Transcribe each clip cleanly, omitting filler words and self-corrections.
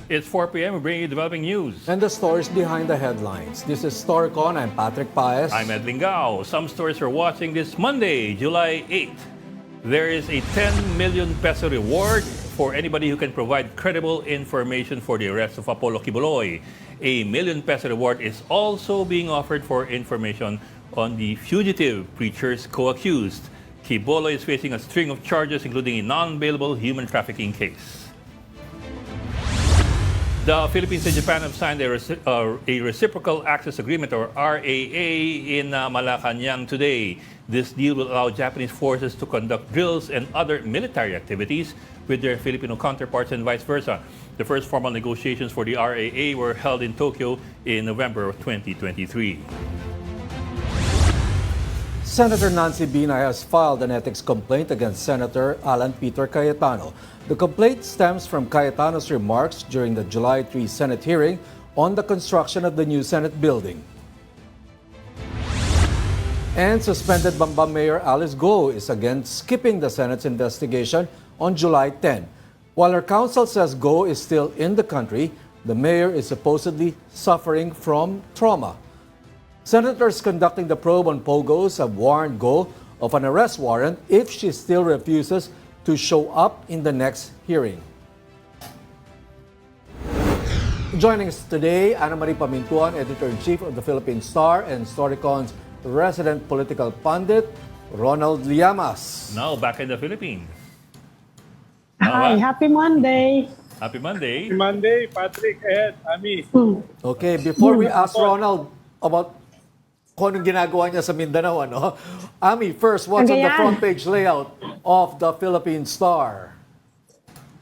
It's 4 p.m. We're bringing you developing news. And the stories behind the headlines. This is Storycon. I'm Patrick Paez. I'm Edwin Gao. Some stories we're watching this Monday, July 8th. There is a 10 million peso reward for anybody who can provide credible information for the arrest of Apollo Quiboloy. A million peso reward is also being offered for information on the fugitive preacher's co-accused. Quiboloy is facing a string of charges, including a non-bailable human trafficking case. The Philippines and Japan have signed a Reciprocal Access Agreement, or RAA, in Malacanang today. This deal will allow Japanese forces to conduct drills and other military activities with their Filipino counterparts and vice versa. The first formal negotiations for the RAA were held in Tokyo in November of 2023. Senator Nancy Binay has filed an ethics complaint against Senator Alan Peter Cayetano. The complaint stems from Cayetano's remarks during the July 3 Senate hearing on the construction of the new Senate building. And suspended Bambam Mayor Alice Go is again skipping the Senate's investigation on July 10. While her counsel says Go is still in the country, the mayor is supposedly suffering from trauma. Senators conducting the probe on Pogos have warned Go of an arrest warrant if she still refuses to show up in the next hearing. Joining us today, Ana Marie Pamintuan, Editor-in-Chief of the Philippine Star and Storycon's resident political pundit, Ronald Llamas. Now back in the Philippines. Hi, happy Monday. Happy Monday. Happy Monday, Patrick, Ed, Ami. Okay, before we ask Ronald about kung anong ginagawa niya sa Mindanao, ano? Ami, first, what's on the front page layout of the Philippine Star?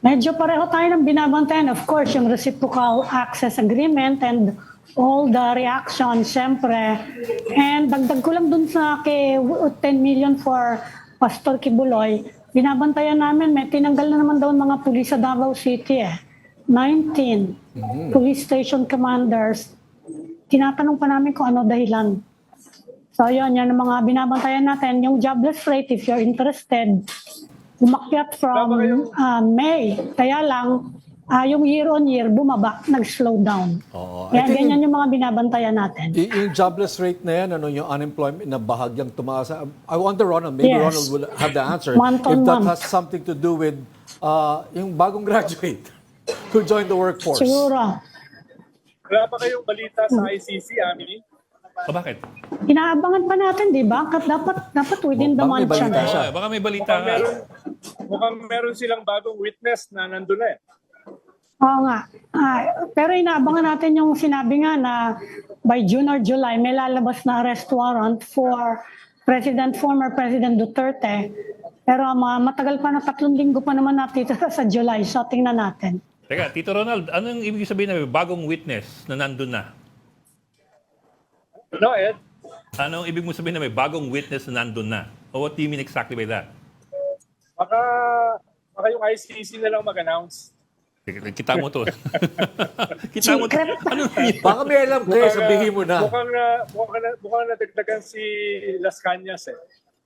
Medyo pareho tayo ng binabantayan. Of course, yung Reciprocal Access Agreement and all the reactions, syempre. And dagdag ko lang dun sa 10 million for Pastor Quiboloy. Binabantayan namin, may tinanggal na naman daw mga pulis sa Davao City. 19 police station commanders. Tinatanong pa namin kung ano dahilan. So yun ang mga binabantayan natin. Yung jobless rate, if you're interested, umakyat from May. Kaya lang, yung year on year, bumaba, nag-slow down. Kaya ganyan yung mga binabantayan natin. Yung jobless rate na yan, ano, yung unemployment na bahagyang tumaas. I wonder, Ronald, maybe Ronald will have the answer. If that has something to do with yung bagong graduate who joined the workforce. Siguro. Wala pa kayong balita sa ICC, Ami? Bakit? Inaabangan pa natin, di ba? Dapat within the month siya. Baka may balita nga. Mukhang meron silang bagong witness na nandun eh. Oo nga. Pero inaabangan natin yung sinabi nga na by June or July, may lalabas na arrest warrant for former President Duterte. Pero matagal pa na 3 linggo pa naman natin sa July. So tingnan natin. Teka, Tito Ronald, anong ibig sabihin na may bagong witness na nandun na? No, Ed? Anong ibig mo sabihin na may bagong witness na nandun na? Or what do you mean exactly by that? Baka yung ICC na lang mag-announce. Kita mo to. Kita mo to. Ano yun? Baka may alam kayo, sabihin mo na. Mukhang nadagdagan si Las Cañas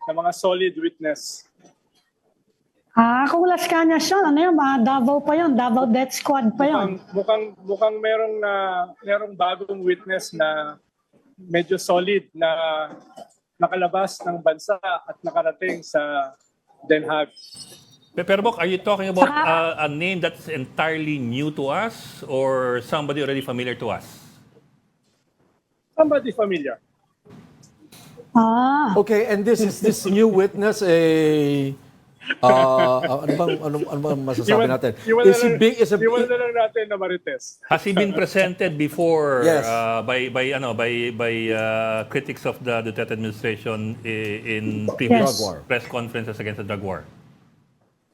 na mga solid witness. Kung Las Cañas yun, ano yun? Davao pa yun. Davao Death Squad pa yun. Mukhang merong bagong witness na medyo solid na nakalabas ng bansa at nakarating sa Den Haag. Pero Bok, are you talking about a name that's entirely new to us or somebody already familiar to us? Somebody familiar. Okay, and this new witness ano bang masasabi natin? Iwan na lang natin na Marites. Has he been presented before Yes. by critics of the Duterte administration in previous press conferences against the drug war?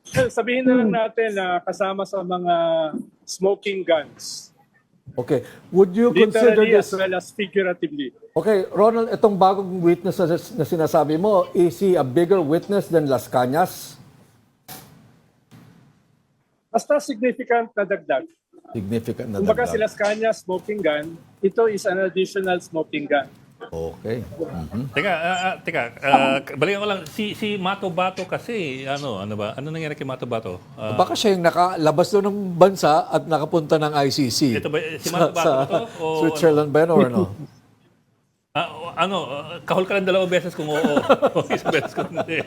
Sabihin na lang natin na kasama sa mga smoking guns. Okay, would you consider Literally this? as well as figuratively. Okay, Ronald, itong bagong witness na sinasabi mo, is he a bigger witness than Las Cañas? Basta significant na dagdag. Significant na Kumbaga dagdag. si Las Cañas smoking gun, ito is an additional smoking gun. Okay. Balikan ko lang si Mato Bato kasi ano ba? Ano nangyari kay Mato Bato? Baka siya yung nakalabas doon ng bansa at nakapunta ng ICC. Ito ba si Mato Bato sa to? O Switzerland ba yun or ano? Kahol ka lang 2 beses kung oo. O isang beses kung hindi.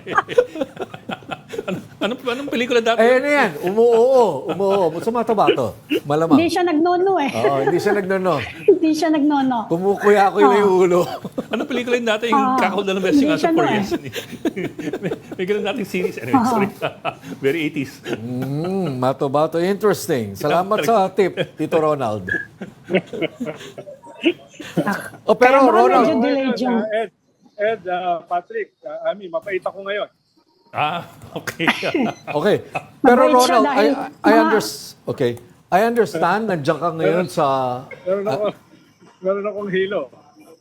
Anong pelikula dati? Ano yan? Umuoo. Sa Mato Bato. Malamang. Hindi siya nagnono eh. Oo, hindi siya nagnono. Hindi siya nagnono. Kumukuya-kuya yung ulo. Anong pelikula yung dati? Yung kakahol na ng beses yung hindi siya for no years. May ganun dating series. Anyway, sorry. Very 80s. Mato Bato. Interesting. Salamat sa tip, Tito Ronald. Pero Kaya Ronald, medyo delayed yung... Ed, Patrick, mapait ako ngayon. Okay. okay. Pero Mabait siya Ronald, dahil I understand nandiyan ka ngayon sa... Meron akong hilo.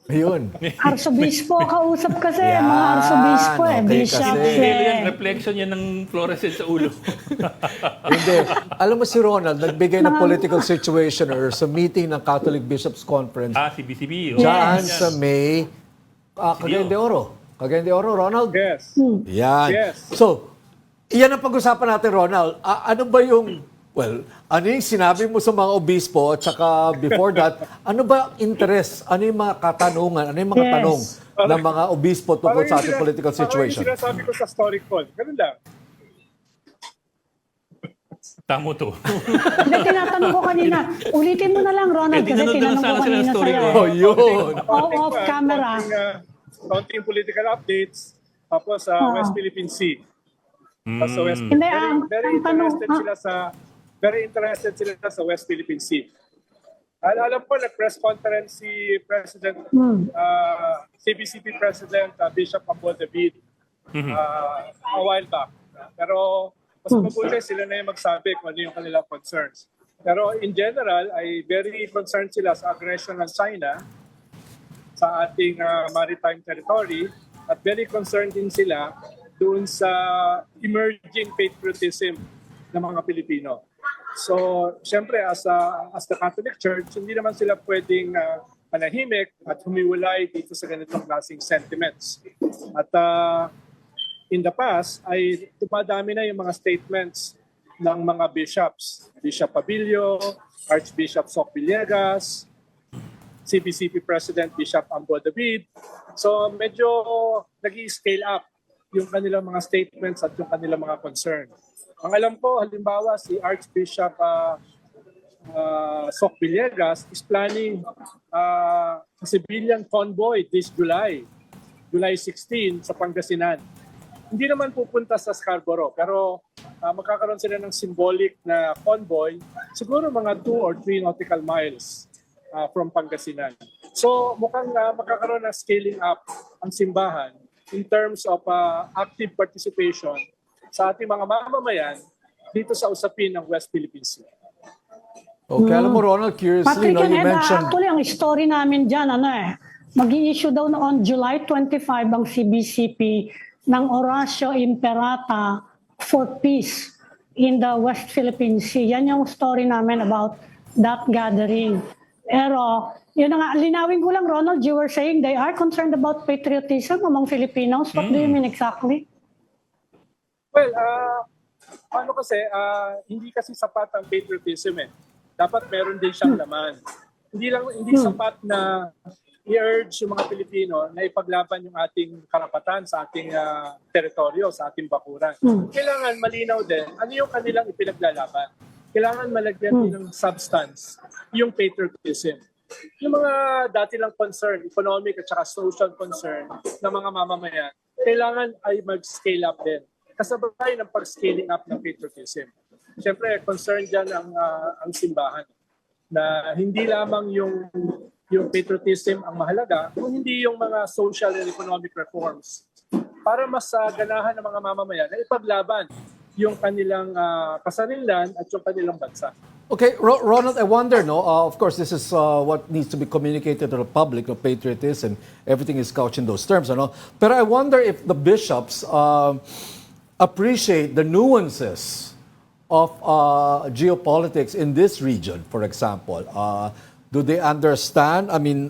Ayun. Arsobispo, kausap kasi. Yan, Mga arsobispo okay bishops kasi. Yan, reflection yan ng fluorescent sa ulo. Hindi. Alam mo si Ronald, nagbigay ng political situation or sa meeting ng Catholic Bishops Conference CBCP. dyan Yes. sa May, Cagayan de Oro. Cagayan de Oro, Ronald? Yes. Yan. Yes. So, iyan ang pag-usapan natin, Ronald. Ano ba yung, ano yung sinabi mo sa mga obispo at saka before that, ano ba interest? Ano yung mga katanungan? Ano yung mga Yes. tanong ng mga obispo tungkol sa ating political situation? Parang yung sinasabi ko sa Storycon. Ganun lang. Tamo to. Hindi, tinatanong ko kanina. Ulitin mo na lang, Ronald, kasi tinanong tinanong ko sana sila kanina ng story sa'yo. ko. Yun. Off camera. Counting political updates. Tapos West Philippine Sea. Sa West, Hindi, ang tanong, very interested sila sa West Philippine Sea. Alam ko, nag-press conference si President, CBCP President Bishop Ambol David a while back. Pero mas mabuti sila na yung magsabi kung ano yung kanilang concerns. Pero in general, ay very concerned sila sa aggression ng China sa ating maritime territory at very concerned din sila doon sa emerging patriotism ng mga Pilipino. So, siyempre, as the Catholic Church, hindi naman sila pwedeng manahimik at humiwalay dito sa ganitong klaseng sentiments. At in the past, ay dumadami na yung mga statements ng mga bishops. Bishop Abilio, Archbishop Soc Villegas, CBCP President Bishop Ambo David. So, medyo nag-i-scale up yung kanilang mga statements at yung kanilang mga concern. Ang alam ko, halimbawa, si Archbishop Soc Villegas is planning a civilian convoy this July 16 sa Pangasinan. Hindi naman pupunta sa Scarborough, pero magkakaroon sila ng symbolic na convoy, siguro mga 2 or 3 nautical miles from Pangasinan. So mukhang magkakaroon ng scaling up ang simbahan in terms of active participation sa ating mga mamamayan dito sa usapin ng West Philippine Sea. Okay, alam mo Ronald, curiously, Patrick you and Ed, mentioned... actually, ang story namin dyan, mag-i-issue daw on July 25 ang CBCP ng Oratio Imperata for Peace in the West Philippine Sea. Yan yung story namin about that gathering. Pero, yun nga, linawin ko lang, Ronald, you were saying they are concerned about patriotism among Filipinos. What do you mean exactly? Well, ano kasi, hindi kasi sapat ang patriotism eh. Dapat meron din siyang laman. Hindi sapat na i-urge yung mga Pilipino na ipaglaban yung ating karapatan sa ating teritoryo, sa ating bakuran. Kailangan malinaw din ano yung kanilang ipinaglalaban. Kailangan malagyan din ng substance yung patriotism. Yung mga dati lang concern, economic at saka social concern ng mga mamamayan, kailangan ay mag-scale up din. Kasabay ng pag-scaling up ng patriotism. Siyempre, concern dyan ang simbahan na hindi lamang yung patriotism ang mahalaga, kung hindi yung mga social and economic reforms para mas ganahan ng mga mamamayan na ipaglaban yung kanilang kasarilan at yung kanilang bansa. Okay, Ronald, I wonder, of course, this is what needs to be communicated to the public, patriotism, everything is couched in those terms, Pero I wonder if the bishops appreciate the nuances of geopolitics in this region, for example. Do they understand? I mean,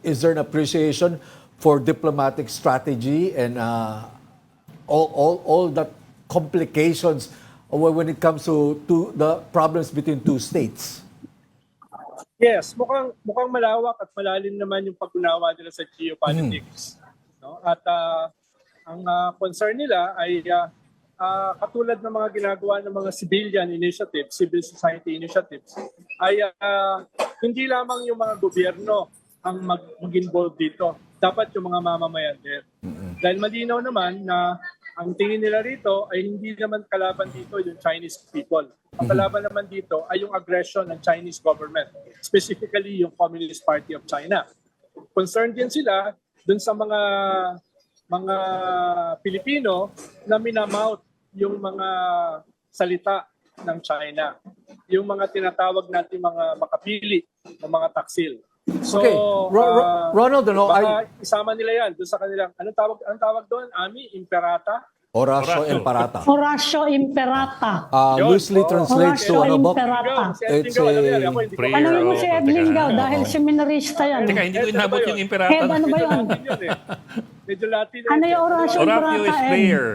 is there an appreciation for diplomatic strategy and all that complications when it comes to the problems between two states? Yes, mukhang malawak at malalim naman yung pag-unawa nila sa geopolitics. No? At ang concern nila ay katulad ng mga ginagawa ng mga civilian initiatives, civil society initiatives, ay hindi lamang yung mga gobyerno ang mag-involve dito. Dapat yung mga mamamayan din. Dahil malinaw naman na ang tingin nila rito ay hindi naman kalaban dito yung Chinese people. Ang kalaban naman dito ay yung aggression ng Chinese government, specifically yung Communist Party of China. Concerned din sila dun sa mga Pilipino na minamouth yung mga salita ng China. Yung mga tinatawag natin mga makapili, ng mga taksil. So, Okay, Ronald, baka isama nila yan doon sa kanilang, anong tawag doon? Ami, Imperata? Horacio Imperata. Horacio Imperata. Loosely translates to Horacio ano ba? Imperata. It's a prayer. Tanongin mo si Oh, Edlin teka. Gao dahil seminarista yan. Teka, hindi ko inabot yung Head, imperata. ano ba yun? Medyo Latin. Ano yung Horacio Horatio Imperata? is Ed? prayer.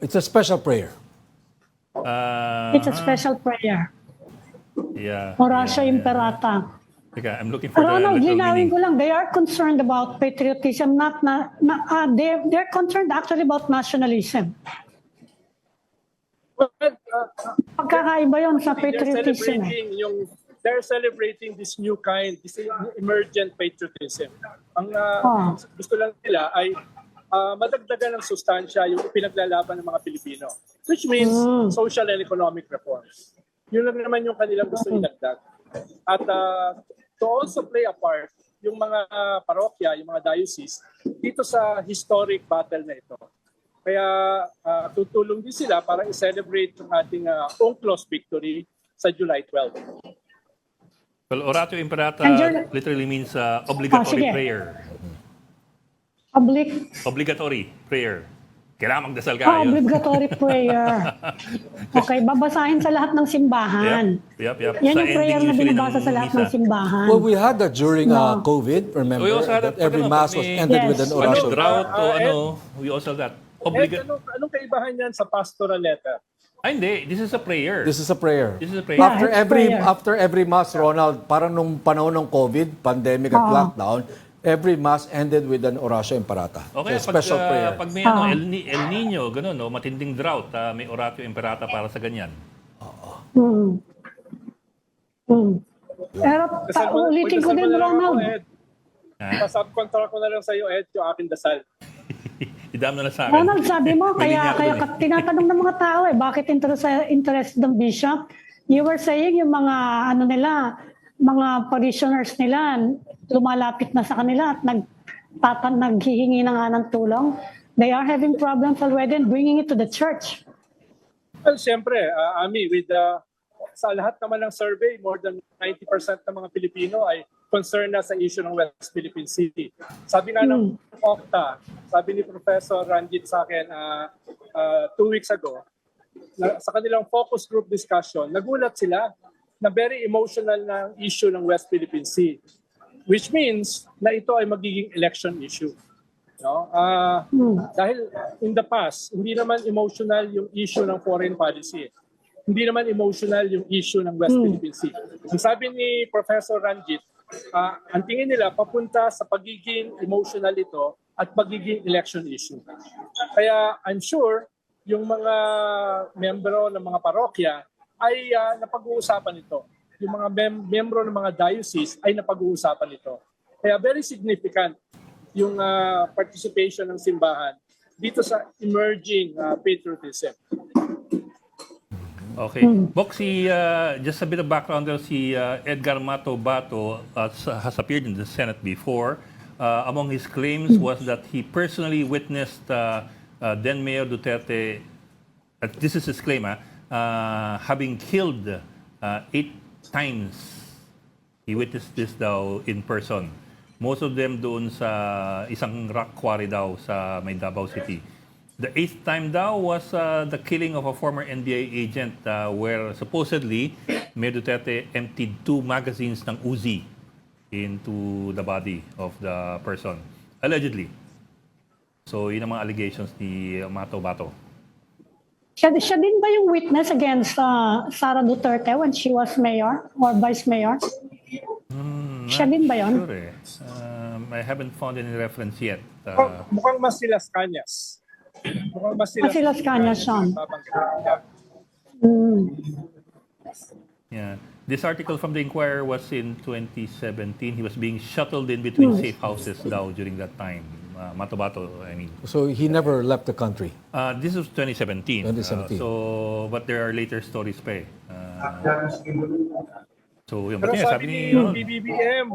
It's a special prayer. It's a special prayer. Yeah. Horacio Imperata. Teka, I'm looking for the Ronald, literal linawin meaning. ko lang, they are concerned about patriotism, they're concerned actually about nationalism. Pagkakaiba yun sa patriotism. They're celebrating this new kind, this emergent patriotism. Ang gusto lang nila ay madagdagan ng sustansya yung pinaglalaban ng mga Pilipino, which means social and economic reforms. Yun lang naman yung kanilang gusto idagdag. At to also play a part yung mga parokya, yung mga diocese, dito sa historic battle na ito. Kaya tutulong din sila para i-celebrate yung ating UNCLOS victory sa July 12. Well, Horatio Imperata literally means obligatory sige. prayer. Obligatory prayer. Kailangan magdasal ka. yun. Obligatory prayer. Okay, babasahin sa lahat ng simbahan. Yep. Yan Sa yung prayer ending na usually binabasa ng sa lahat misa. ng simbahan. Well, we had that during COVID. Remember We also had that that every pag mass was ended with an Yes. Pag oration. drought o Ed, we also have that. Anong kaibahan yan sa pastoral letter? Hindi. This is a prayer. This is a prayer. This is a prayer. After it's every prayer. after every mass, Ronald, parang nung panahon ng COVID, pandemic at lockdown, every mass ended with an Horacio Imperata. Okay, So, special prayer. pag may El Nino, ganun, no, matinding drought, may Horatio Imperata para sa ganyan. Pero ulitin ko din, Ronald. Pasubcontract ko na lang sa iyo, Ed, yung aking dasal. Idam na lang sa akin. Ronald, sabi mo, May linya kaya dun tinatanong ng mga tao bakit interest ng bishop? You were saying yung mga mga parishioners nila lumalapit na sa kanila at naghihingi na nga ng tulong. They are having problems already and bringing it to the church. Well, siyempre, Ami, sa lahat naman ng survey, more than 90% ng mga Pilipino ay concerned na sa issue ng West Philippine Sea. Sabi nga ng OCTA, sabi ni Professor Ranjit sa akin 2 weeks ago, sa kanilang focus group discussion, nagulat sila na very emotional na issue ng West Philippine Sea, which means na ito ay magiging election issue. No? Dahil in the past, hindi naman emotional yung issue ng foreign policy. Hindi naman emotional yung issue ng West Philippine Sea. Ang sabi ni Professor Ranjit, ang tingin nila papunta sa pagiging emotional ito at pagiging election issue. Kaya I'm sure yung mga membro ng mga parokya ay napag-uusapan ito. Yung mga membro ng mga diocese ay napag-uusapan ito. Kaya very significant yung participation ng simbahan dito sa emerging patriotism. Okay. Bok, just a bit of background there, si Edgar Mato Bato has appeared in the Senate before. Among his claims was that he personally witnessed then Mayor Duterte, this is his claim, having killed 8 times. He witnessed this daw in person. Most of them doon sa isang rock quarry daw sa may Davao City. The 8th time daw was the killing of a former NBI agent where supposedly Mayor Duterte emptied 2 magazines ng Uzi into the body of the person. Allegedly. So, yun ang mga allegations ni Bato. Siya din ba yung witness against Sara Duterte when she was mayor or vice mayor? Siya din ba yun? Sure eh. I haven't found any reference yet. Mukhang mas sila Cañas. Mukhang mas Mas sila Cañas yun. Yeah. This article from the Inquirer was in 2017. He was being shuttled in between safe houses daw during that time. Bato, I mean. So he never left the country. This was 2017. 2017. But there are later stories pa eh. So, yung Pero niya, sabi ni Ronald. BBM,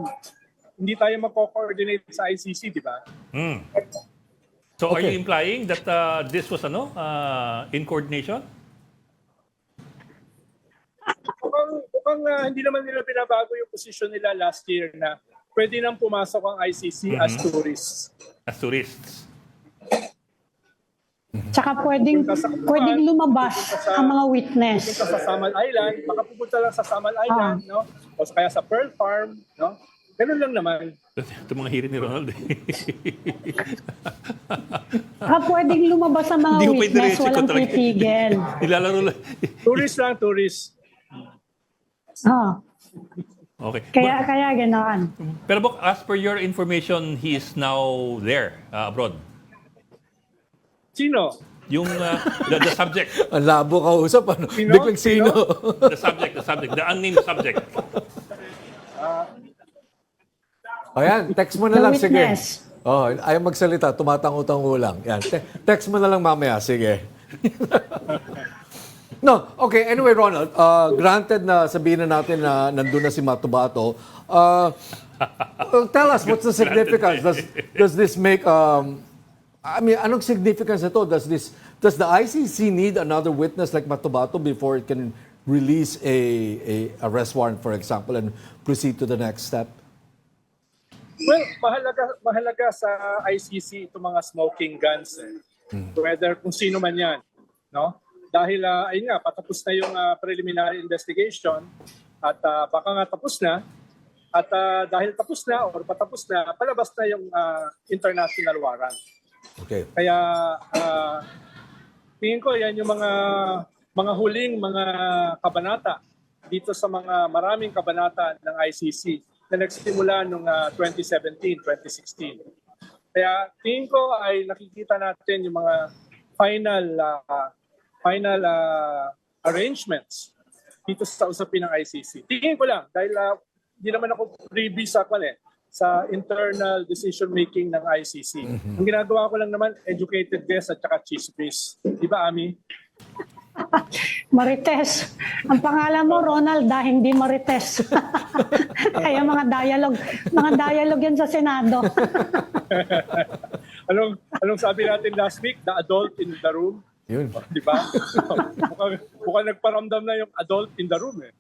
hindi tayo magko-coordinate sa ICC, di ba? So, are Okay. you implying that this was in coordination? Mukhang hindi naman nila binabago yung position nila last year na pwede nang pumasok ang ICC as tourists. As tourists? Tsaka pwedeng lumabas ang mga witness. Pupunta sa Samal Island, baka pupunta lang sa Samal Island, no? O kaya sa Pearl Farm, no? Ganun lang naman. Ito mga hirit ni Ronald. Pwedeng lumabas ang mga Hindi ko pa witness, diretso walang ko talaga. titigil. Nilalaro lang. Tourist lang, tourist. Okay. Kaya ganoon. Pero Bok, as per your information, he is now there, abroad. Sino? Yung the subject. Ang labo kausap. Ano? Sino? Biglang sino? The subject. The unnamed subject. Ayan, text mo na The lang, sige. witness. Ayaw magsalita, tumatango-tango lang. Yan, text mo na lang mamaya, sige. No, okay, anyway, Ronald, granted na sabihin na natin na nandun na si Bato, tell us, what's the significance? Does this make, anong significance ito? Does the ICC need another witness like Bato before it can release a arrest warrant, for example, and proceed to the next step? Well, mahalaga sa ICC itong mga smoking guns. Whether kung sino man yan. No? Dahil, ayun nga, patapos na yung preliminary investigation at baka nga tapos na. At dahil tapos na or patapos na, palabas na yung international warrant. Okay. Kaya tingin ko yan yung mga huling mga kabanata dito sa mga maraming kabanata ng ICC na nagsimula noong 2017, 2016. Kaya tingin ko ay nakikita natin yung mga final arrangements dito sa usapin ng ICC. Tingin ko lang dahil hindi naman ako privy sa internal decision making ng ICC. Ang ginagawa ko lang naman educated guess at saka chismis. Di ba, Ami? Marites. Ang pangalan mo, Ronald, dahil hindi Marites. Kaya mga dialogue yan sa Senado. Anong sabi natin last week? The adult in the room. Yun. Di ba? mukhang nagparamdam na yung adult in the room eh.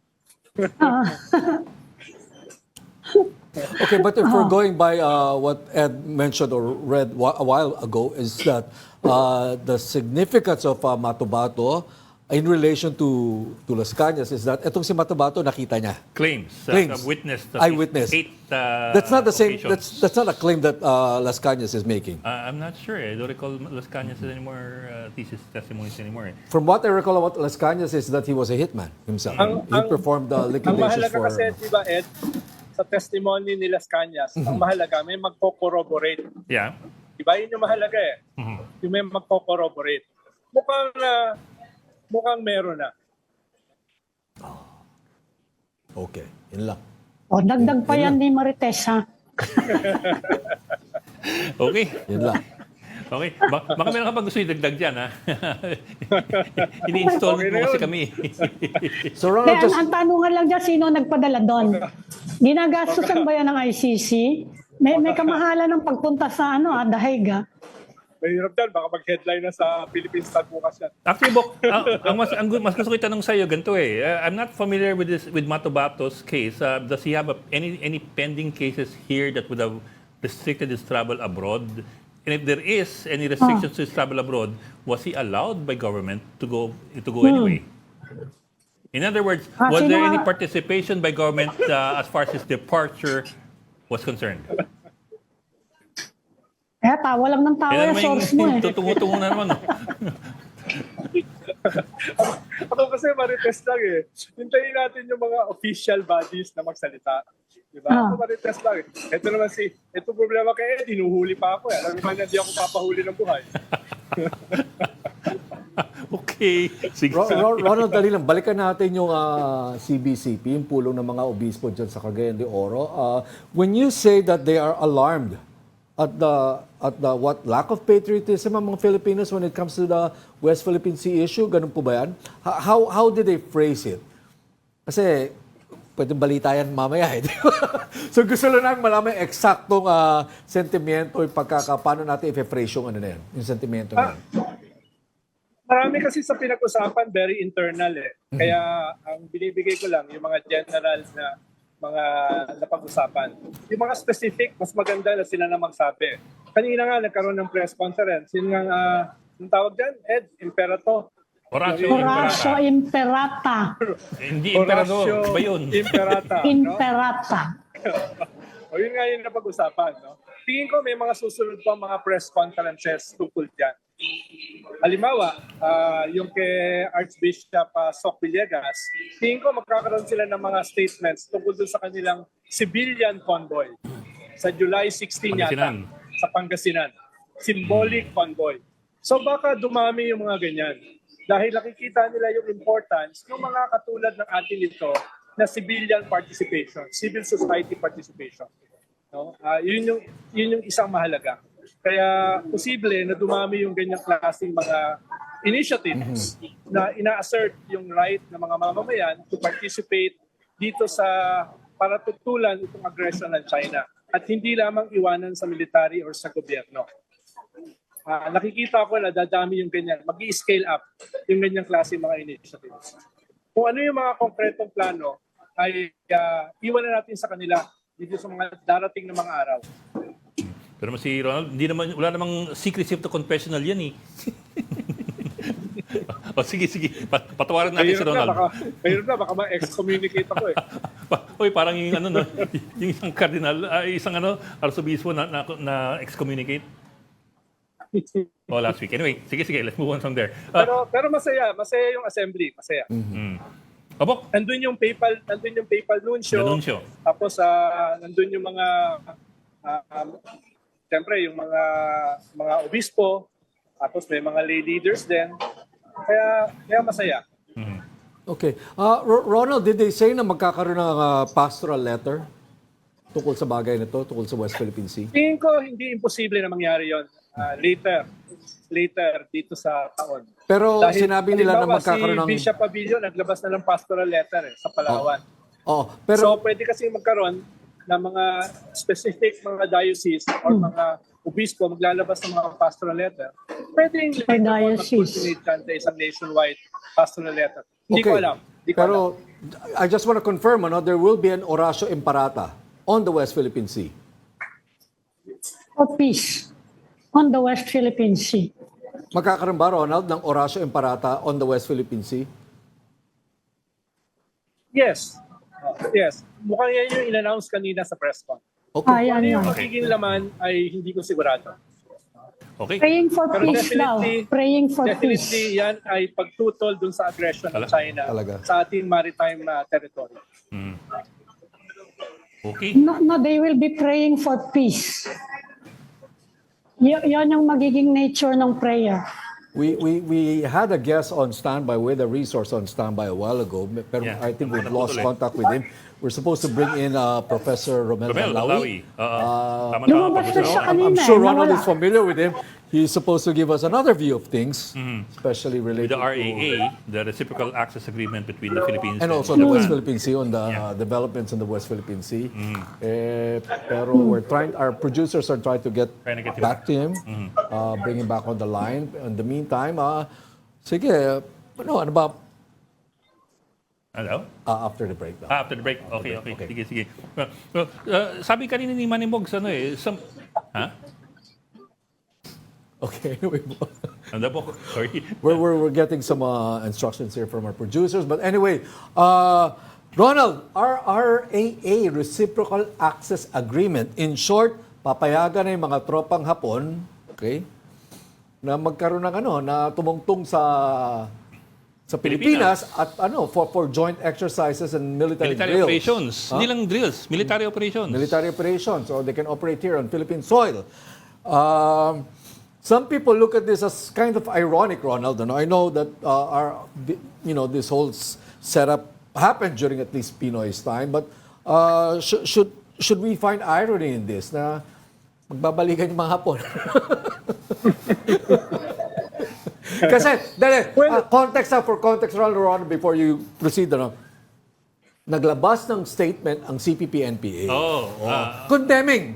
Okay, but if we're going by what Ed mentioned or read a while ago, is that the significance of Bato in relation to Las Cañas is that itong si Bato nakita niya. Claims. Witness. Eyewitness. 8 That's not the same. occasions. That's not a claim that Las Cañas is making. I'm not sure. I don't recall Las Cañas anymore, thesis testimonies anymore. From what I recall about Las Cañas is that he was a hitman himself. He performed Ang liquidations mahalaga for... kasi, di ba, Ed, sa testimony ni Las Cañas, ang mahalaga, may magko-corroborate. Yeah. Di ba? Yun yung mahalaga eh. Yung may magko-corroborate. Mukhang meron na. Okay, yun lang. Dagdag pa yan ni Marites, ha? Okay. Yun lang. Okay. Baka meron ka pang gusto idagdag dyan, ha? Ini-install Okay na mo kasi yun. kami. So Ronald, Kaya ang tanungan lang dyan, sino nagpadala doon? Ginagastusan ba yan ng ICC? May kamahalan ng pagpunta sa Dahaig, ha? Mahirap dyan, baka mag-headline na sa Philippine Star bukas yan. Actually, Bok, mas gusto ko itanong sa'yo ganito eh. I'm not familiar with Bato's case. Does he have any pending cases here that would have restricted his travel abroad? And if there is any restrictions to his travel abroad, was he allowed by government to go anyway? In other words, was there any participation by government as far as his departure was concerned. Tawa lang ng tawa Yan yung naman source mo eh. tutungo-tungo na naman. No? Ako kasi marites lang eh. Hintayin natin yung mga official bodies na magsalita. Diba? Ako marites lang eh. Ito problema kay Ed, hinuhuli pa ako eh. Alam naman na hindi ako papahuli ng buhay. Okay. Sige. Ronald, dali lang. Balikan natin yung CBCP, yung pulong ng mga obispo dyan sa Cagayan de Oro. When you say that they are alarmed at the lack of patriotism among Filipinos when it comes to the West Philippine Sea issue, ganun po ba yan? How did they phrase it? Kasi pwedeng balita yan mamaya eh. So gusto lang namin malaman yung eksaktong sentimento, yung paano natin i-phrase yung ano na yan, yung sentimento na yan. Marami kasi sa pinag-usapan, very internal eh. Kaya ang binibigay ko lang, yung mga general na mga napag-usapan. Yung mga specific, mas maganda na sila na magsabi. Kanina nga, nagkaroon ng press conference. Yun nga, yung tawag dyan, Ed, Imperato. Horacio Imperata. Hindi Imperador. Iba yun. Imperata. Imperata. O yun nga yung napag-usapan. No? Tingin ko may mga susunod pa mga press conferences tungkol dyan. Halimbawa, yung kay Archbishop Soc Villegas, tingin ko magkakaroon sila ng mga statements tungkol dun sa kanilang civilian convoy sa July 16 yata sa Pangasinan. Symbolic convoy. So baka dumami yung mga ganyan. Dahil nakikita nila yung importance ng mga katulad ng atin ito na civilian participation, civil society participation. No? Yun yung isang mahalaga. Kaya posible na dumami yung ganyang klaseng mga initiatives na ina-assert yung right ng mga mamamayan to participate dito sa para tutulan itong aggression ng China at hindi lamang iwanan sa military or sa gobyerno. Nakikita ko na dadami yung ganyan, mag-i-scale up yung ganyang klaseng mga initiatives. Kung ano yung mga konkretong plano ay iwan na natin sa kanila dito sa mga darating na mga araw. Pero si Ronald, wala namang secrecy of the confessional yan eh. O sige. Patawaran natin si Ronald. Mayroon na, baka ma-excommunicate ako eh. Uy, parang yung yung isang cardinal, isang arsobispo na excommunicate. Last week. Anyway, sige, let's move on from there. Pero masaya yung assembly, masaya. Abok. Nandun yung papal nuncio. Tapos nandun yung mga siyempre yung mga obispo, tapos may mga lay leaders din. Kaya masaya. Okay. Ronald, did they say na magkakaroon ng pastoral letter tungkol sa bagay na to, tungkol sa West Philippine Sea? Tingin ko hindi imposible na mangyari yon later dito sa taon. Pero dahil, sinabi nila na magkakaroon ng... Si Bishop Pavilion naglabas na ng pastoral letter sa Palawan. Pero... So pwede kasi magkaroon na mga specific mga diocese or mga obispo maglalabas ng mga pastoral letter. Pwede yung mag-culminate sa isang nationwide pastoral letter. Hindi ko alam. Pero I just want to confirm, there will be an Horacio Imperata on the West Philippine Sea. For peace on the West Philippine Sea. Magkakaroon ba, Ronald, ng Horacio Imperata on the West Philippine Sea? Yes. Mukhang yan yung in-announce kanina sa press con. Okay. Ano yung magiging laman ay hindi ko sigurado. Okay. Praying for peace daw. Praying for peace. Definitely yan ay pagtutol dun sa aggression ng China sa ating maritime territory. Okay. No, they will be praying for peace. Yan yung magiging nature ng prayer. We had a guest on standby with a resource on standby a while ago, pero I think we've lost contact with him. We're supposed to bring in Professor Romel Malawi. I'm sure Ronald is familiar with him. He's supposed to give us another view of things, especially related to the RAA, the Reciprocal Access Agreement between the Philippines and also the West Philippine Sea, on the developments in the West Philippine Sea. Pero our producers are trying to get back to him, bring him back on the line. In the meantime, sige, ano ba? Hello? After the break. After the break. Okay. Sige. Sabi kanina ni Manny Mogs, Okay. Sorry. We're getting some instructions here from our producers. But anyway, Ronald, RRAA, Reciprocal Access Agreement. In short, papayagan na yung mga tropang Hapon, okay, na magkaroon ng na tumungtong sa Pilipinas at for joint exercises and military drills. Operations. Hindi lang drills, military operations. Military operations, so they can operate here on Philippine soil. Some people look at this as kind of ironic, Ronald. I know that this whole setup happened during at least Pinoy's time, but should we find irony in this na magbabalikan yung mga Hapon? Kasi, for context, Ronald, before you proceed, naglabas ng statement ang CPP-NPA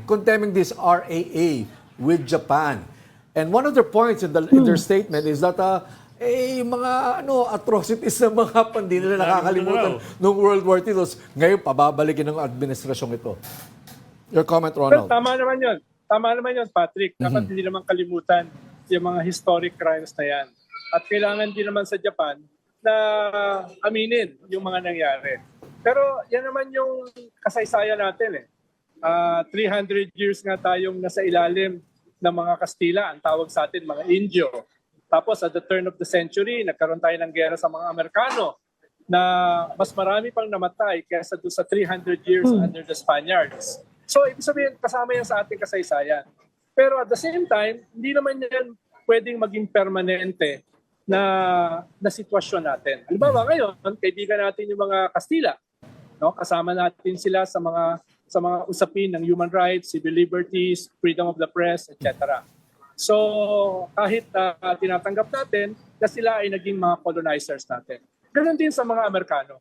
condemning this RAA with Japan. And one of their points in their statement is that mga atrocities ng mga Hapon, hindi nila nakakalimutan noong World War II. Ngayon, pababalikin ng administrasyong ito. Your comment, Ronald? Well, tama naman yun, Patrick. Dapat hindi naman kalimutan yung mga historic crimes na yan. At kailangan din naman sa Japan na aminin yung mga nangyari. Pero yan naman yung kasaysayan natin 300 years nga tayong nasa ilalim ng mga Kastila, ang tawag sa atin mga Indio. Tapos at the turn of the century, nagkaroon tayo ng gera sa mga Amerikano na mas marami pang namatay kaysa doon sa 300 years under the Spaniards. So ibig sabihin, kasama yan sa ating kasaysayan. Pero at the same time, hindi naman yan pwedeng maging permanente na sitwasyon natin. Halimbawa ngayon, kaibigan natin yung mga Kastila. Kasama natin sila sa mga usapin ng human rights, civil liberties, freedom of the press, etc. So kahit tinatanggap natin na sila ay naging mga colonizers natin. Ganon din sa mga Amerikano.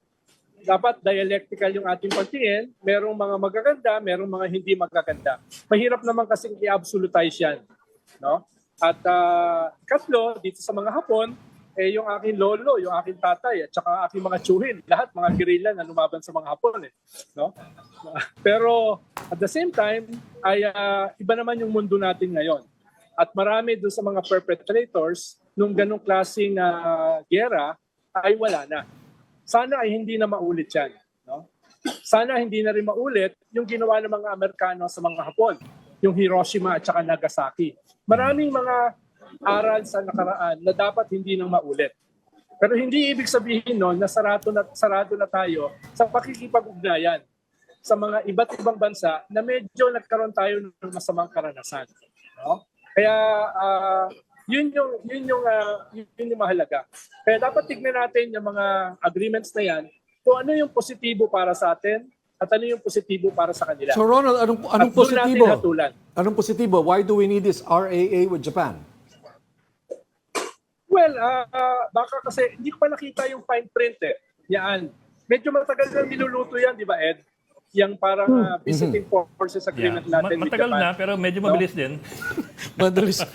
Dapat dialectical yung ating pagtingin. Merong mga magaganda, merong mga hindi magaganda. Mahirap naman kasing i-absolutize yan. At ikatlo, dito sa mga Hapon, yung aking lolo, yung aking tatay, at saka aking mga tsuhin, lahat mga guerrilla na lumaban sa mga Hapon. Pero at the same time, ay iba naman yung mundo natin ngayon. At marami doon sa mga perpetrators nung ganong klaseng gera ay wala na. Sana ay hindi na maulit yan. Sana hindi na rin maulit yung ginawa ng mga Amerikano sa mga Hapon, yung Hiroshima at saka Nagasaki. Maraming mga aral sa nakaraan na dapat hindi nang maulit. Pero hindi ibig sabihin noon na sarado na tayo sa pakikipag-ugnayan sa mga iba't ibang bansa na medyo nagkaroon tayo ng masamang karanasan. Kaya yun yung mahalaga. Kaya dapat tignan natin yung mga agreements na yan kung ano yung positibo para sa atin at ano yung positibo para sa kanila. So Ronald, anong positibo? Anong positibo? Why do we need this RAA with Japan? Well, baka kasi hindi ko pa nakita yung fine print Yan. Medyo matagal na niluluto yan, di ba Ed? Yung parang visiting forces agreement natin with Japan. Matagal na, pero medyo mabilis din.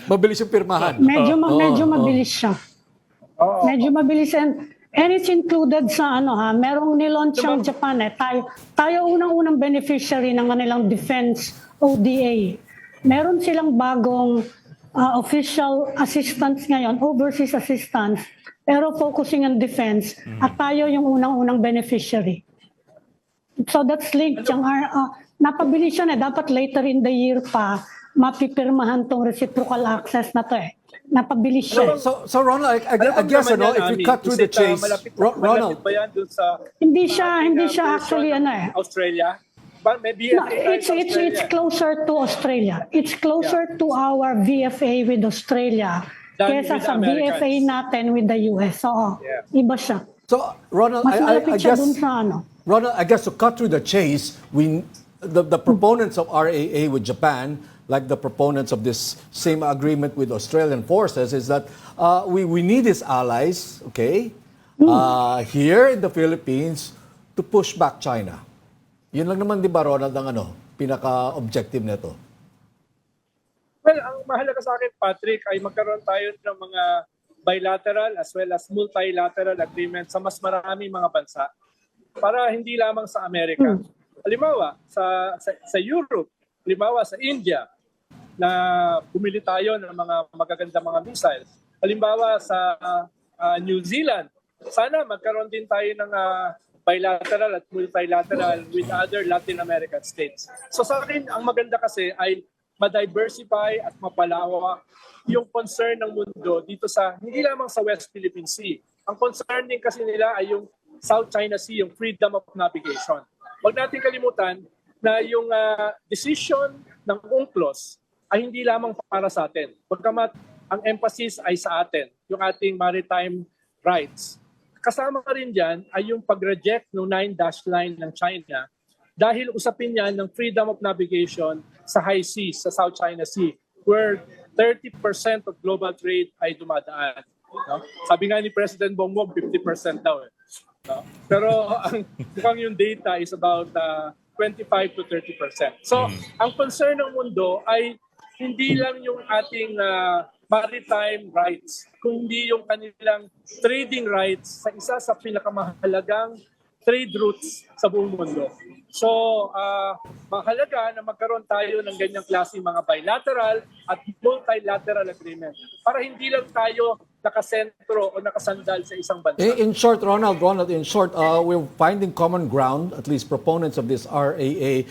mabilis yung pirmahan. Medyo mabilis siya. Medyo mabilis and it's included sa merong nilaunch ang Japan Tayo unang-unang beneficiary ng kanilang defense ODA. Meron silang bagong official assistance ngayon, overseas assistance, pero focusing on defense at tayo yung unang-unang beneficiary. So that's linked. Napabilis siya dapat later in the year pa mapipirmahan tong reciprocal access na to Napabilis siya. So Ronald, I guess if we cut through the chase, Ronald, hindi siya actually Australia? But maybe it's closer to Australia. It's closer to our VFA with Australia kaysa sa VFA natin with the US. So, iba siya. So Ronald, Mas malapit siya dun sa Ronald, I guess to cut through the chase, the proponents of RAA with Japan, like the proponents of this same agreement with Australian forces, is that we need these allies, here in the Philippines to push back China. Yun lang naman, di ba, Ronald, ang pinaka-objective nito? Well, ang mahalaga sa akin, Patrick, ay magkaroon tayo ng mga bilateral as well as multilateral agreements sa mas maraming mga bansa para hindi lamang sa Amerika. Halimbawa, sa Europe, halimbawa sa India, na bumili tayo ng mga magagandang mga missiles. Halimbawa sa New Zealand, sana magkaroon din tayo ng bilateral at multilateral with other Latin American states. So sa akin, ang maganda kasi ay ma-diversify at mapalawak yung concern ng mundo dito sa, hindi lamang sa West Philippine Sea. Ang concern din kasi nila ay yung South China Sea, yung freedom of navigation. Huwag natin kalimutan na yung decision ng UNCLOS ay hindi lamang para sa atin. Pagkamat ang emphasis ay sa atin, yung ating maritime rights. Kasama rin dyan ay yung pag-reject ng 9-dash line ng China dahil usapin yan ng freedom of navigation sa high seas, sa South China Sea, where 30% of global trade ay dumadaan. No? Sabi nga ni President Bongbong, 50% daw. No? Pero mukhang yung data is about 25 to 30%. So, ang concern ng mundo ay hindi lang yung ating maritime rights, kundi yung kanilang trading rights sa isa sa pinakamahalagang trade routes sa buong mundo. So, mahalaga na magkaroon tayo ng ganyang klaseng mga bilateral at multilateral agreement para hindi lang tayo nakasentro o nakasandal sa isang bansa. In short, Ronald, we're finding common ground, at least proponents of this RAA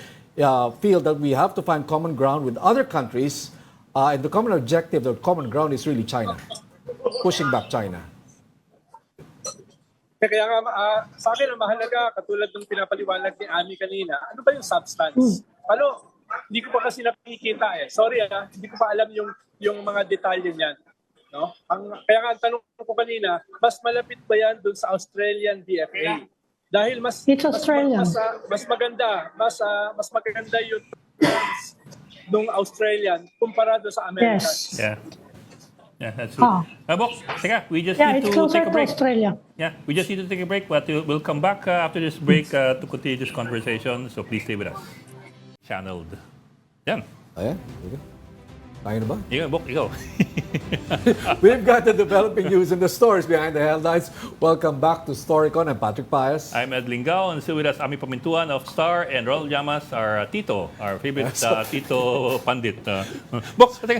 feel that we have to find common ground with other countries. And the common objective, the common ground is really China, pushing back China. Kaya nga, sa akin ang mahalaga, katulad ng pinapaliwanag ni Ami kanina, ano ba yung substance? Ano, hindi ko pa kasi nakikita eh. Sorry hindi ko pa alam yung mga detalye niyan. No? Kaya nga ang tanong ko kanina, mas malapit ba yan dun sa Australian DFA? Dahil mas maganda, mas maganda yung nung Australian kumparado sa American. Yes. Yeah, that's true. Bok, teka, we just need it's to closer take a to break. Australia. Yeah, we just need to take a break, but we'll come back after this break to continue this conversation. So please stay with us. Channeled. Yan. Ayan. Kaya na ba? Ikaw, Bok, ikaw. We've got the developing news and the stories behind the headlines. Welcome back to Storycon. I'm Patrick Paez. I'm Ed Lingao, and still with us, Ami Pamintuan of Star, and Ronald Llamas, our Tito, our favorite Tito Pandit. Bok, I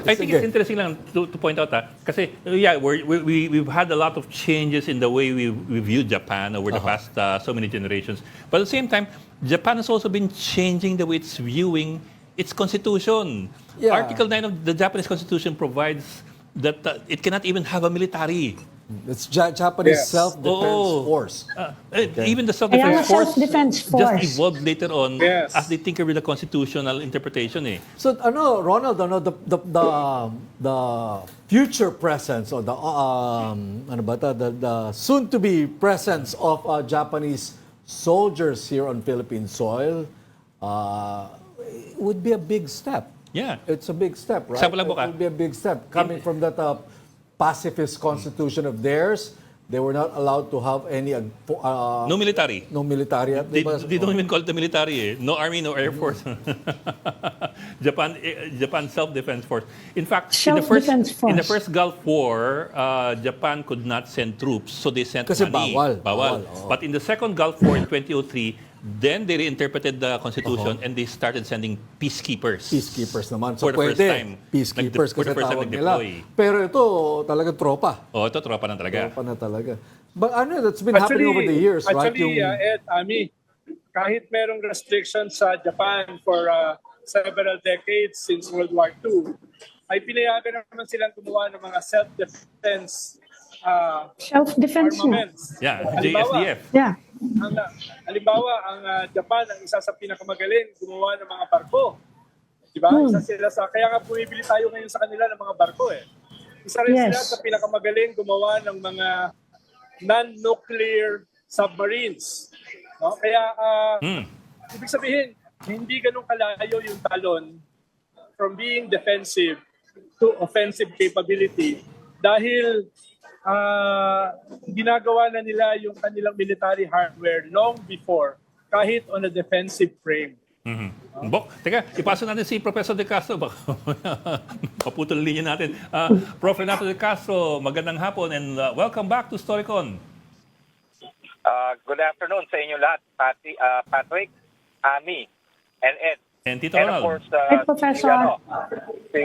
think it's interesting lang to point out, kasi we've had a lot of changes in the way we view Japan over the past so many generations. But at the same time, Japan has also been changing the way it's viewing its constitution. Yeah. Article 9 of the Japanese constitution provides that it cannot even have a military. It's Japanese self-defense force. Even the self-defense force self-defense just force. evolved later on as they tinker with the constitutional interpretation. So, Ronald, the future presence or the soon-to-be presence of Japanese soldiers here on Philippine soil would be a big step. Yeah. It's a big step, right? Example lang, It would be a big step. Coming from that pacifist constitution of theirs, they were not allowed to have any... No military. No military. They don't even call it the military. No army, no air force. Japan self-defense force. In fact, in the first Gulf War, Japan could not send troops, so they sent Kasi money. bawal. But in the second Gulf War in 2003, then they reinterpreted the constitution and they started sending peacekeepers. Peacekeepers naman. So For the first time. Peacekeepers For the kasi first time tawag nila. nag-deploy. Pero ito talagang tropa. Ito tropa na talaga. Tropa na talaga. But that's been happening over the years, right? Ed, Ami, kahit merong restrictions sa Japan for several decades since World War II, ay pinayagan naman silang gumawa ng mga self-defense armaments. Yeah, JSDF. Yeah. Halimbawa, ang Japan ang isa sa pinakamagaling gumawa ng mga barko. Diba? Isa sila kaya nga bumibili tayo ngayon sa kanila ng mga barko eh. Isa rin sila sa pinakamagaling gumawa ng mga non-nuclear submarines. No? Kaya, ibig sabihin, hindi ganun kalayo yung talon from being defensive to offensive capability dahil ginagawa na nila yung kanilang military hardware long before, kahit on a defensive frame. Bok, teka, ipasa natin si Professor De Castro. Baka paputol linya natin. Prof. Renato De Castro, magandang hapon and welcome back to Storycon. Good afternoon sa inyo lahat, Patrick, Ami, and Ed. And Tito And of Ronald. course, Professor. si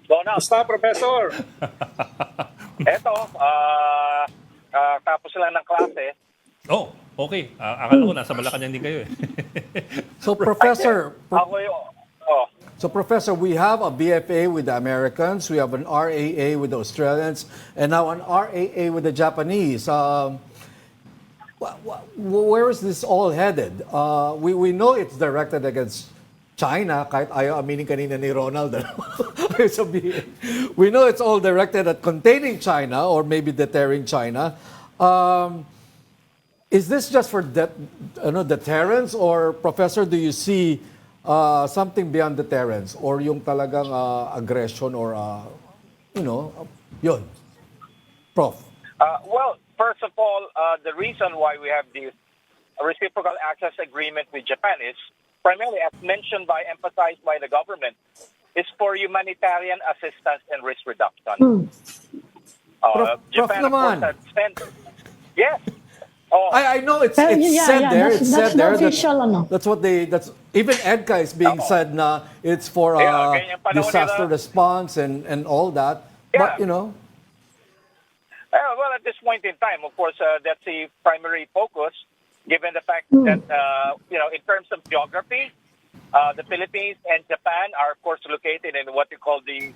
Donald. Basta, Professor! Eto, tapos lang ng klase, Oh, okay. Akala ko nasa Malacanang din kayo eh. So, Professor, Ako yung, oh, Professor, we have a BFA with the Americans, we have an RAA with the Australians, and now an RAA with the Japanese. Where is this all headed? We know it's directed against China, kahit ayaw aminin kanina ni Ronald. Ayaw sabihin. We know it's all directed at containing China or maybe deterring China. Is this just for deterrence, or, Professor, do you see something beyond deterrence, or yung talagang aggression, or yun, Prof? well, first of all, the reason why we have this reciprocal access agreement with Japan is primarily, as mentioned by, emphasized by the government, is for humanitarian assistance and risk reduction. Prof Japan, of course, naman. has spent. Yes. Oh, I know it's Yeah, said there. that's- It's that's said there. the official, ano. That's what that's even EDCA is being said na it's for Yeah, ganyan panahon disaster nila. response and all that. Yeah. But well, at this point in time, of course, that's the primary focus, given the fact that, in terms of geography, the Philippines and Japan are, of course, located in what you call the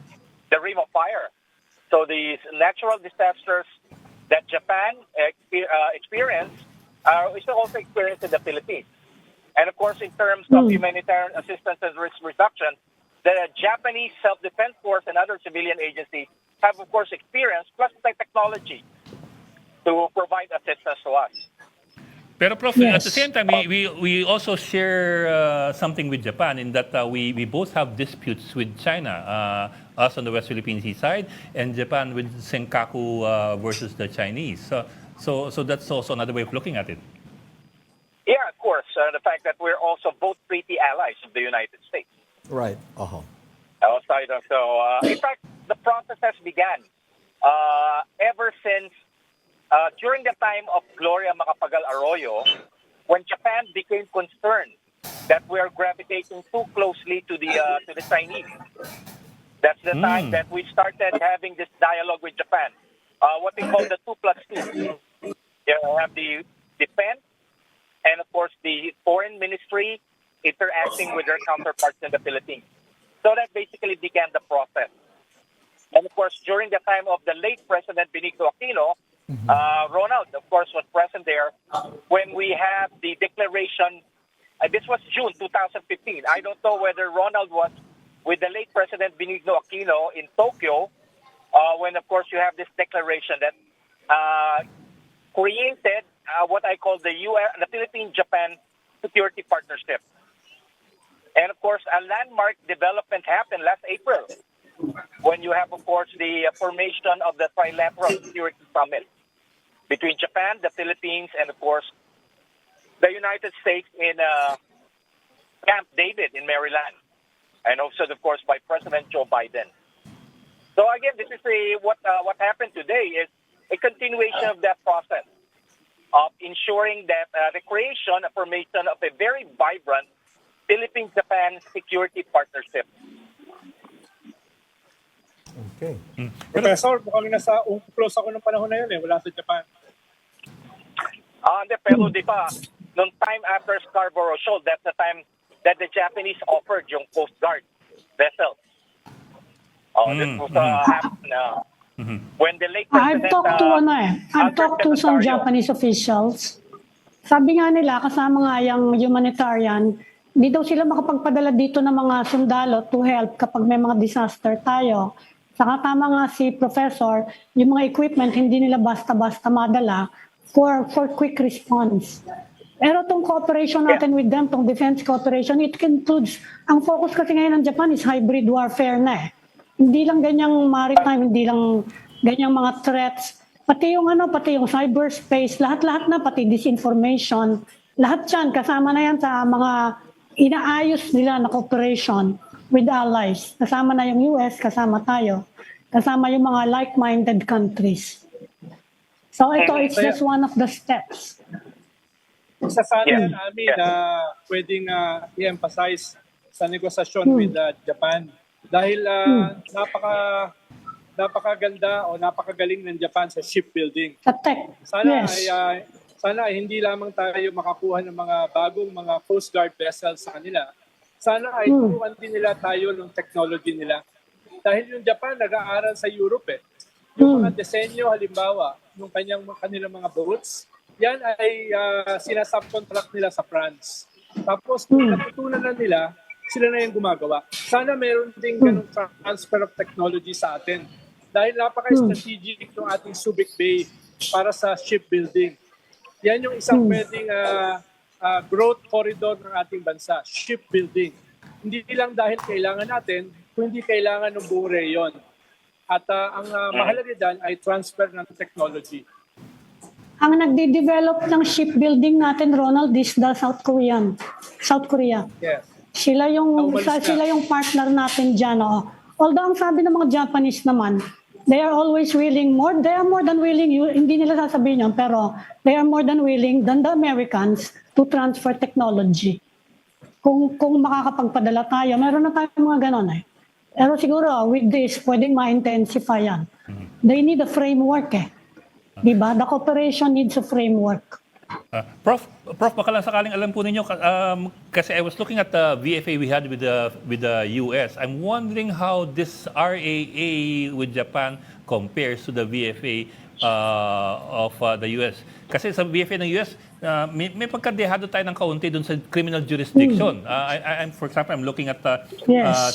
Ring of Fire. So the natural disasters that Japan experienced is also experienced in the Philippines. And, of course, in terms of humanitarian assistance and risk reduction, the Japanese Self-Defense Force and other civilian agencies have, of course, experience, plus the technology to provide assistance to us. Pero Prof, Yes. at the same time, we also share something with Japan in that we both have disputes with China, us on the West Philippine Sea side, and Japan with Senkaku versus the Chinese. So that's also another way of looking at it. Yeah, of course, the fact that we're also both treaty allies of the United States. right. Outside of, in fact, the process has begun ever since during the time of Gloria Macapagal Arroyo, when Japan became concerned that we are gravitating too closely to the Chinese. That's the time that we started having this dialogue with Japan. What we call the 2+2. You have the defense and, of course, the foreign ministry interacting with their counterparts in the Philippines. So that basically began the process. And, of course, during the time of the late President Benigno Aquino, Ronald, of course, was present there when we had the declaration. This was June 2015. I don't know whether Ronald was with the late President Benigno Aquino in Tokyo when, of course, you have this declaration that created what I call the Philippine-Japan Security Partnership. And, of course, a landmark development happened last April when you have, of course, the formation of the Trilateral Security Summit between Japan, the Philippines, and, of course, the United States in Camp David in Maryland, and also, of course, by President Joe Biden. So, again, this is what happened today is a continuation of that process of ensuring that the creation, a formation of a very vibrant Philippine-Japan security partnership. Okay. Professor, mukhang nasa close ako ng panahon na yun wala sa Japan. Pero di ba, noong time after Scarborough Shoal, that's the time that the Japanese offered yung Coast Guard vessels. This was happened when the late I've President... I've talked to some Secretary- Japanese officials. Sabi nga nila, kasama nga yung humanitarian, di daw sila makapagpadala dito ng mga sundalo to help kapag may mga disaster tayo. Saka tama nga si Professor, yung mga equipment hindi nila basta-basta madala for quick response. Pero itong cooperation natin with them, itong defense cooperation, it includes, ang focus kasi ngayon ng Japan is hybrid warfare na eh. Hindi lang ganyang maritime, hindi lang ganyang mga threats, pati yung cyberspace, lahat-lahat na, pati disinformation, lahat yan, kasama na yan sa mga inaayos nila na cooperation with allies. Kasama na yung US, kasama tayo. Kasama yung mga like-minded countries. So ito, it's just one of the steps. Isa sana namin na pwedeng i-emphasize sa negosasyon with Japan. Dahil napakaganda o napakagaling ng Japan sa shipbuilding. Sa tech, Sana yes. ay Sana hindi lamang tayo makakuha ng mga bagong mga Coast Guard vessels sa kanila. Sana ay turuan din nila tayo ng technology nila. Dahil yung Japan nag-aaral sa Europe eh. Yung mga disenyo halimbawa, yung kanilang mga boats, yan ay sinasubcontract nila sa France. Tapos kung natutunan na nila, sila na yung gumagawa. Sana meron ding ganung transfer of technology sa atin. Dahil napaka-strategic ng ating Subic Bay para sa shipbuilding. Yan yung isang pwedeng growth corridor ng ating bansa, shipbuilding. Hindi lang dahil kailangan natin, kundi kailangan ng buong reyon. At ang mahalaga dyan ay transfer ng technology. Ang nagde-develop ng shipbuilding natin, Ronald, is the South Korea. Yes. Sila yung partner natin diyan. Although ang sabi ng mga Japanese naman, they are always willing they are more than willing, hindi nila sasabihin yun, pero they are more than willing than the Americans to transfer technology. Kung makakapagpadala tayo, meron na tayong mga ganon eh. Pero siguro with this, pwedeng ma-intensify yan. They need a framework eh. Diba? The cooperation needs a framework. Prof, baka lang sakaling alam po ninyo, kasi I was looking at the VFA we had with the US. I'm wondering how this RAA with Japan compares to the VFA of the US. Kasi sa VFA ng US, may pagkadehado tayo ng kaunti dun sa criminal jurisdiction. For example, I'm looking at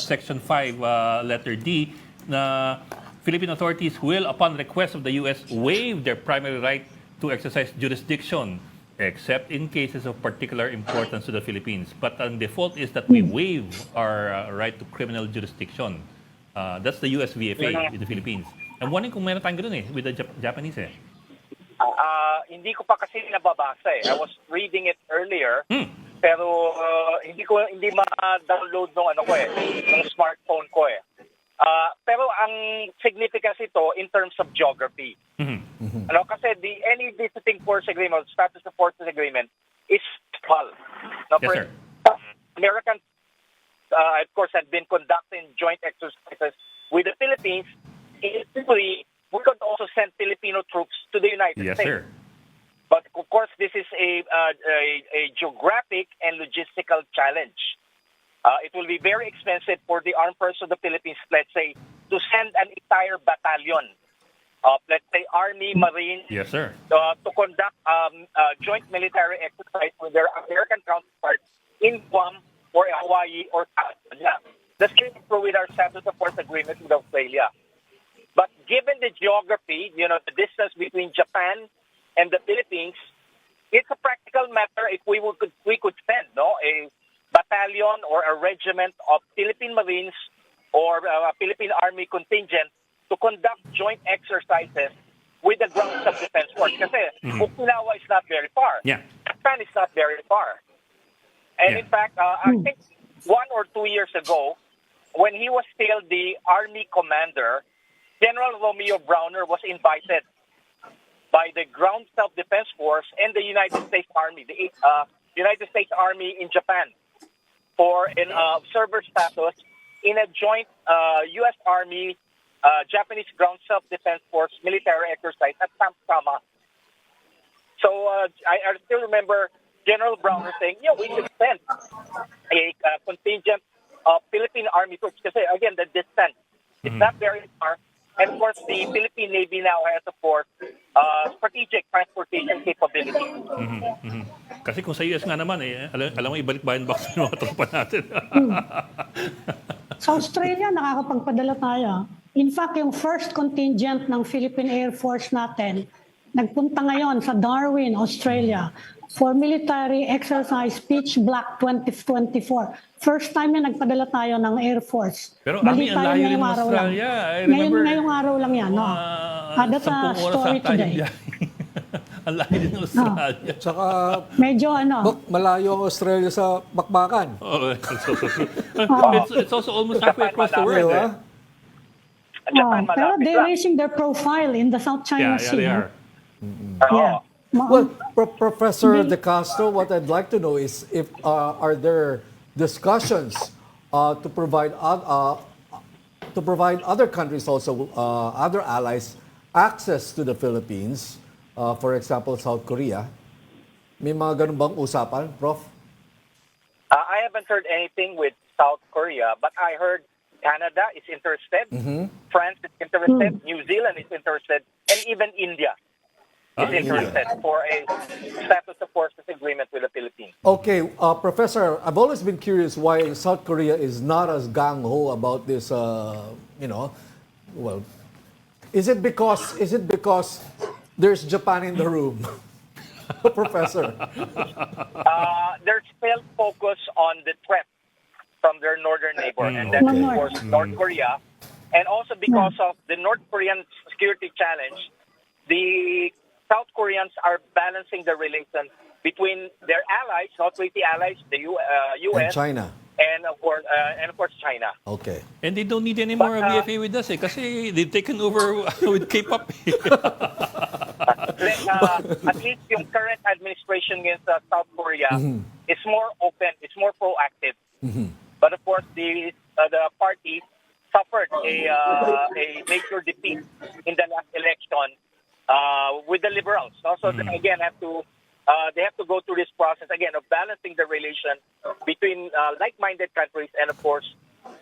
Section 5, letter D, na Philippine authorities will, upon request of the US, waive their primary right to exercise jurisdiction, except in cases of particular importance to the Philippines. But ang default is that we waive our right to criminal jurisdiction. That's the US VFA with the Philippines. I'm wondering kung meron tayong ganun with the Japanese eh. Hindi ko pa kasi nababasa eh. I was reading it earlier, pero hindi ma-download ng smartphone ko eh. Pero ang significance ito in terms of geography. Kasi any visiting force agreement, status of forces agreement is small. Yes, sir. Americans, of course, have been conducting joint exercises with the Philippines. Eventually, we could also send Filipino troops to the United States. Yes, sir. But of course, this is a geographic and logistical challenge. It will be very expensive for the armed forces of the Philippines, let's say, to send an entire battalion of, let's say, Army, Marine, Yes, sir. to conduct joint military exercise with their American counterparts in Guam or Hawaii or California. The same is true with our status of force agreement with Australia. But given the geography, the distance between Japan and the Philippines, it's a practical matter if we could send a battalion or a regiment of Philippine Marines or Philippine Army contingent to conduct joint exercises with the ground self-defense force. Kasi Okinawa is not very far. Yeah. Japan is not very far. And in fact, I think 1 or 2 years ago, when he was still the Army commander, General Romeo Browner was invited by the Ground Self-Defense Force and the United States Army, the United States Army in Japan, for an observer status in a joint U.S. Army Japanese Ground Self-Defense Force military exercise at Camp Sama. So I still remember General Browner saying, we should send a contingent of Philippine Army troops. Because again, the distance is not very far. And of course, the Philippine Navy now has, of course, strategic transportation capability. Kasi kung sa US nga naman, alam mo, ibalik ba yung box ng mga tropa natin? Sa Australia, nakakapagpadala tayo. In fact, yung first contingent ng Philippine Air Force natin, nagpunta ngayon sa Darwin, Australia, for military exercise Pitch Black 2024. First time na nagpadala tayo ng Air Force. Pero ang layo rin ng Australia. I remember, ngayong araw lang yan. No? That's a story today. Ang layo din ng Australia. Tsaka medyo malayo ang Australia sa bakbakan. It's also almost halfway across the world. Pero they're raising their profile in the South China Sea. They are. Yeah. Well, Professor De Castro, what I'd like to know is if are there discussions to provide other countries also, other allies, access to the Philippines, for example, South Korea, May mga ganun bang usapan, Prof? I haven't heard anything with South Korea, but I heard Canada is interested, France is interested, New Zealand is interested, and even India is interested for a status of forces agreement with the Philippines. Okay, Professor, I've always been curious why South Korea is not as gung-ho about this, well, is it because there's Japan in the room? Professor. They're still focused on the threat from their northern neighbor, and that's of course North Korea. And also because of the North Korean security challenge, the South Koreans are balancing the relation between their allies, South Korean allies, the U.S. And China. And of course China. Okay. And they don't need any more BFA with us kasi they've taken over with K-pop. At least yung current administration against South Korea is more open, it's more proactive. But of course, the party suffered a major defeat in the last election with the liberals. So again, they have to go through this process again of balancing the relation between like-minded countries and of course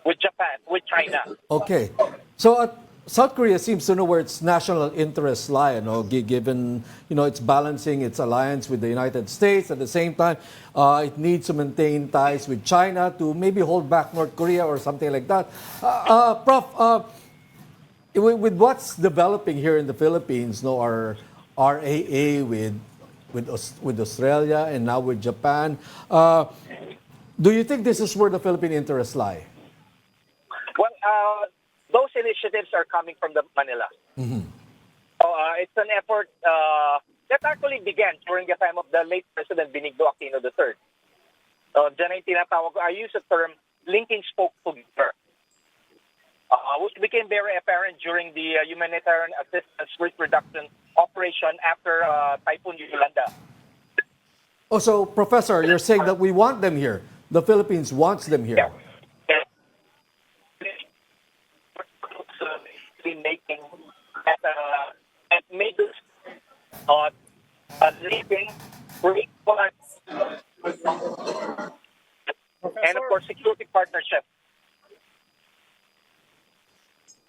with Japan, with China. Okay. So South Korea seems to know where its national interests lie, given it's balancing its alliance with the United States. At the same time, it needs to maintain ties with China to maybe hold back North Korea or something like that. Prof, with what's developing here in the Philippines, our RAA with Australia and now with Japan, do you think this is where the Philippine interests lie? Well, those initiatives are coming from the Manila. So, it's an effort that actually began during the time of the late President Benigno Aquino III. So, dyan ay tinatawag, I use the term linking spoke together, which became very apparent during the humanitarian assistance risk reduction operation after Typhoon Yolanda. Oh, so Professor, you're saying that we want them here. The Philippines wants them here. Yeah. Making at major living great and of course security partnership.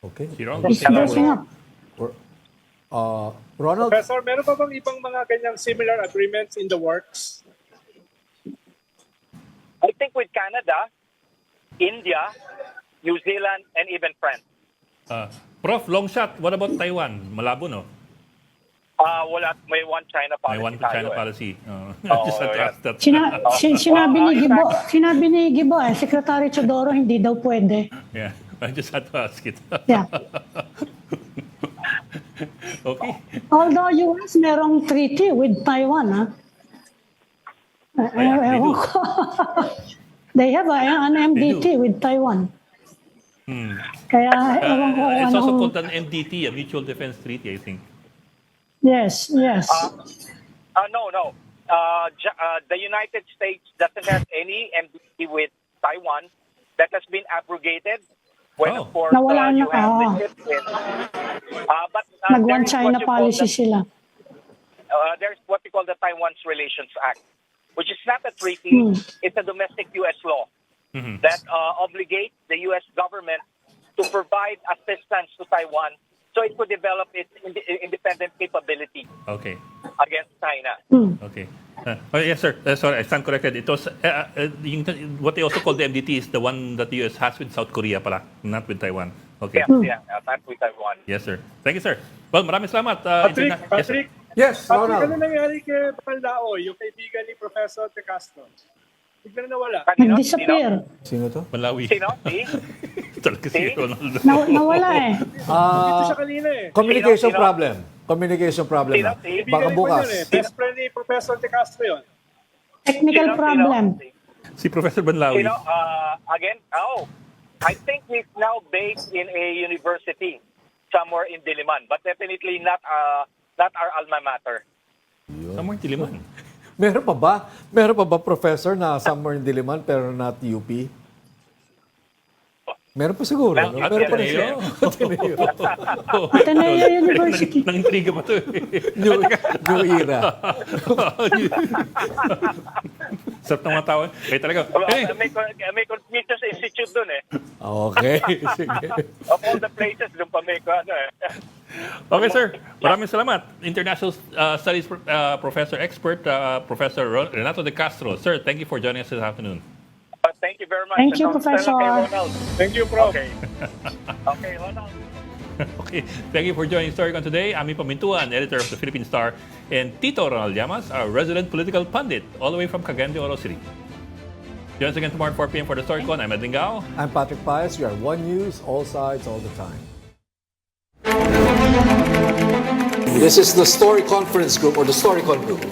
Okay. It's breaking up. Ronald? Professor, meron pa bang ibang mga ganyang similar agreements in the works? I think with Canada, India, New Zealand, and even France. Prof, long shot. What about Taiwan? Malabo, no? Wala, may one China policy. May one tayo, China eh. policy. Oh, Just had to yeah. ask that. Sinabi ni Gibo, Secretary Chodoro, hindi daw pwede. Yeah, I just had to ask it. Yeah. Okay. Although US merong treaty with Taiwan, ha? Yeah, they do. They have an MDT with Taiwan. Kaya, ewan ko It's also anong- called an MDT, a Mutual Defense Treaty, I think. Yes. No. The United States doesn't have any MDT with Taiwan. That has been abrogated. When of course Nawala na, you have visits in. But Nag-one there is China what you call policy sila. there's what we call the Taiwan's Relations Act, which is not a treaty. It's a domestic U.S. law that obligates the U.S. government to provide assistance to Taiwan so it could develop its independent capability Okay. against China. Okay. Yes, sir. Sorry, I stand corrected. It was what they also call the MDT is the one that the U.S. has with South Korea pala, not with Taiwan. Okay. Not with Taiwan. Yes, sir. Thank you, sir. Well, maraming salamat. Patrick, Yes, Patrick, Ronald. ano nangyari kay Palao, yung kaibigan ni Professor De Castro? Biglang nawala. Kanino? Nag-disappear. Sino to? Malawi. Sino? Si? Talaga si Ronaldo. Nawala eh. Dito siya kanina eh. Communication Sino? problem. Communication problem Sino? na. Si? Baka Kaibigan ko bukas. yun eh. Best friend ni Professor De Castro yun. Technical problem. Si Professor Banlawi. Again, I think he's now based in a university somewhere in Diliman, but definitely not our alma mater. Somewhere in Tiliman. Meron pa ba? Meron pa ba professor na somewhere in Diliman pero not UP? Meron pa siguro. No? At Meron pa rin Ateneo. siya. Ateneo University. Nang-intriga ba ito? New era. Sarap ng mga tao. Kaya talaga. May Confucius Institute doon eh. Okay, sige. Of all the places, doon pa may Okay, sir. Maraming salamat. International Studies Professor Expert, Professor Renato de Castro. Sir, thank you for joining us this afternoon. Thank you very much. Thank you, And Professor. kay Ronald. Thank you, Prof. Okay. Okay, Ronald. Okay, thank you for joining Storycon today. Ami Pamintuan, editor of the Philippine Star, and Tito Ronald Llamas, our resident political pundit, all the way from Cagayan de Oro City. Join us again tomorrow at 4 p.m. for the Storycon. I'm Edwin Gao. I'm Patrick Paez. We are One News, all sides, all the time. This is the Story Conference Group or the Storycon Group.